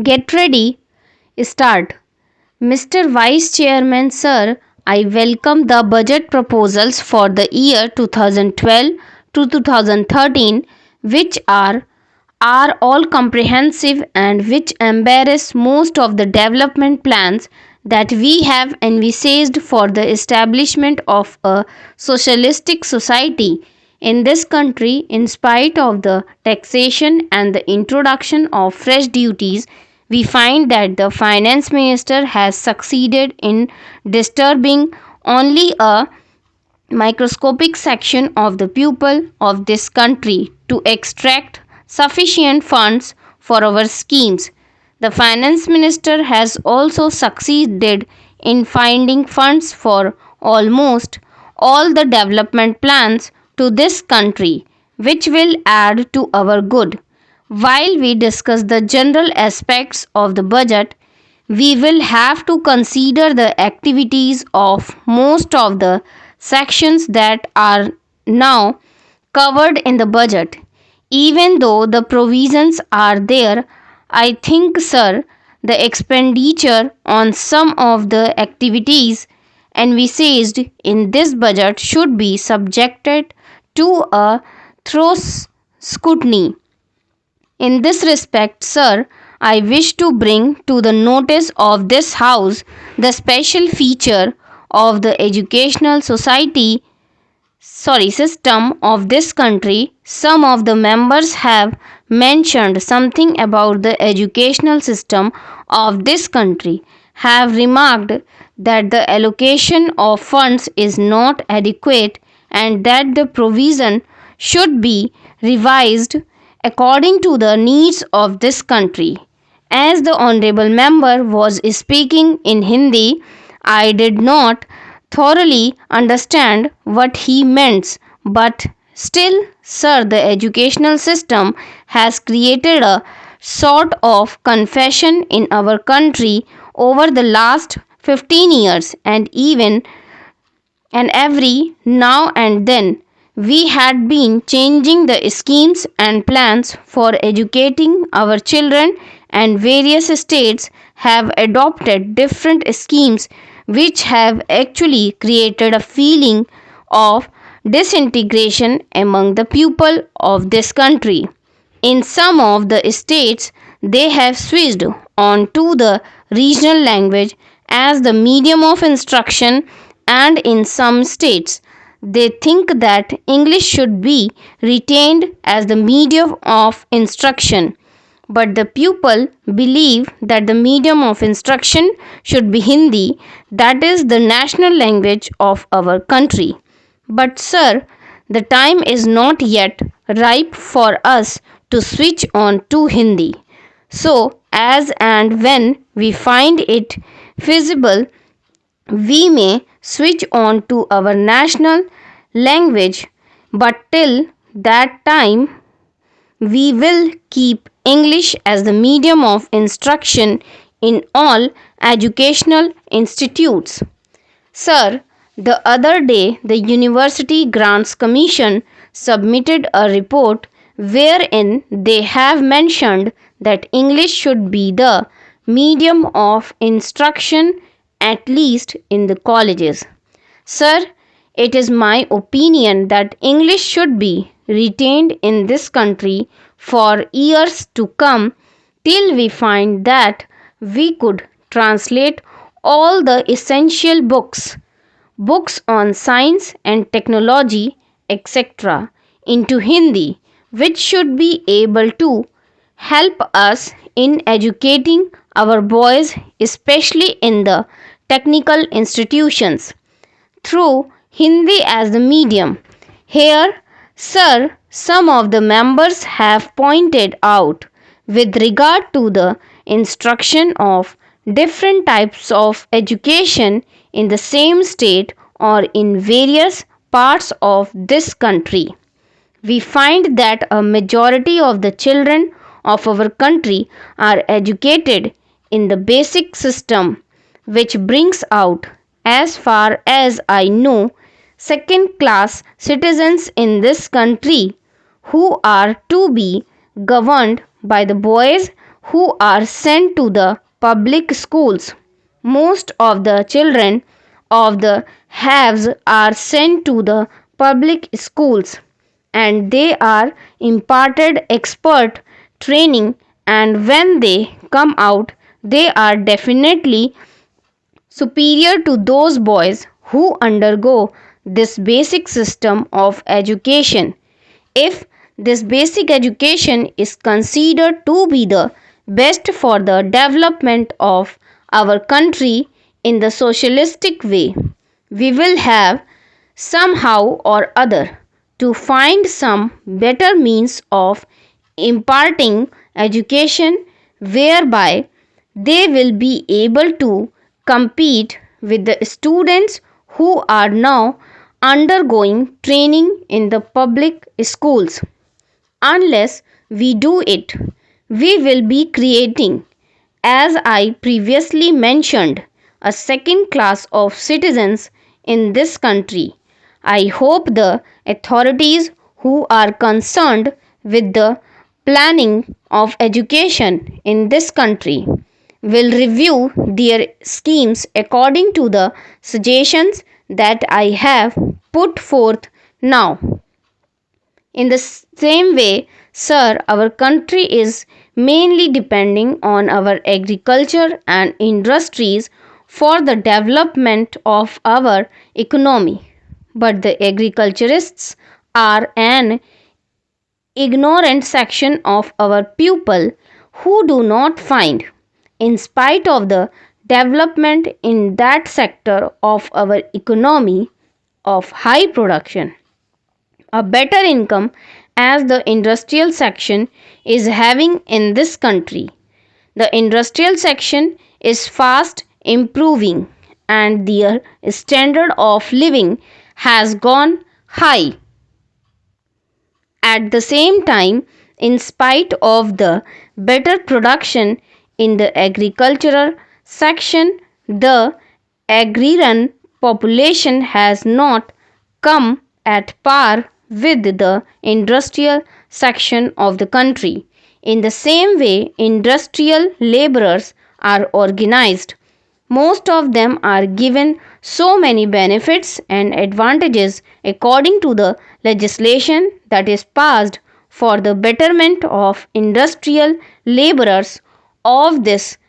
Get ready, start. Mr. Vice Chairman, sir, I welcome the budget proposals for the year 2012 to 2013, which are all comprehensive and which embrace most of the development plans that we have envisaged for the establishment of a socialistic society in this country. In spite of the taxation and the introduction of fresh duties, we find that the finance minister has succeeded in disturbing only a microscopic section of the people of this country to extract sufficient funds for our schemes. The finance minister has also succeeded in finding funds for almost all the development plans to this country, which will add to our good. While we discuss the general aspects of the budget, we will have to consider the activities of most of the sections that are now covered in the budget. Even though the provisions are there, I think, sir, the expenditure on some of the activities envisaged in this budget should be subjected to a thorough scrutiny. In this respect, sir, I wish to bring to the notice of this House the special feature of the educational system of this country. Some of the members have mentioned something about the educational system of this country, have remarked that the allocation of funds is not adequate and that the provision should be revised according to the needs of this country. As the honorable member was speaking in Hindi, I did not thoroughly understand what he meant, but still, sir, the educational system has created a sort of confession in our country over the last 15 years, and every now and then we had been changing the schemes and plans for educating our children, and various states have adopted different schemes which have actually created a feeling of disintegration among the people of this country. In some of the states, they have switched on to the regional language as the medium of instruction, and in some states, they think that English should be retained as the medium of instruction. But the pupil believe that the medium of instruction should be Hindi, that is the national language of our country. But sir, the time is not yet ripe for us to switch on to Hindi. So, as and when we find it feasible, we may switch on to our national language, but till that time, we will keep English as the medium of instruction in all educational institutes. Sir, the other day the University Grants Commission submitted a report wherein they have mentioned that English should be the medium of instruction, at least in the colleges. Sir, it is my opinion that English should be retained in this country for years to come till we find that we could translate all the essential books on science and technology, etc., into Hindi, which should be able to help us in educating our boys, especially in the technical institutions, through Hindi as the medium. Here, sir, some of the members have pointed out with regard to the instruction of different types of education in the same state or in various parts of this country. We find that a majority of the children of our country are educated in the basic system, which brings out, as far as I know, second class citizens in this country who are to be governed by the boys who are sent to the public schools. Most of the children of the haves are sent to the public schools and they are imparted expert training, and when they come out they are definitely superior to those boys who undergo this basic system of education. If this basic education is considered to be the best for the development of our country in the socialistic way, we will have somehow or other to find some better means of imparting education whereby they will be able to compete with the students who are now undergoing training in the public schools. Unless we do it, we will be creating, as I previously mentioned, a second class of citizens in this country. I hope the authorities who are concerned with the planning of education in this country will review their schemes according to the suggestions that I have put forth now. In the same way, sir, our country is mainly depending on our agriculture and industries for the development of our economy. But the agriculturists are an ignorant section of our people who do not find, in spite of the development in that sector of our economy of high production, a better income as the industrial section is having in this country. The industrial section is fast improving and their standard of living has gone high. At the same time, in spite of the better production in the agricultural section, the agrarian population has not come at par with the industrial section of the country. In the same way, industrial laborers are organized. Most of them are given so many benefits and advantages according to the legislation that is passed for the betterment of industrial laborers of this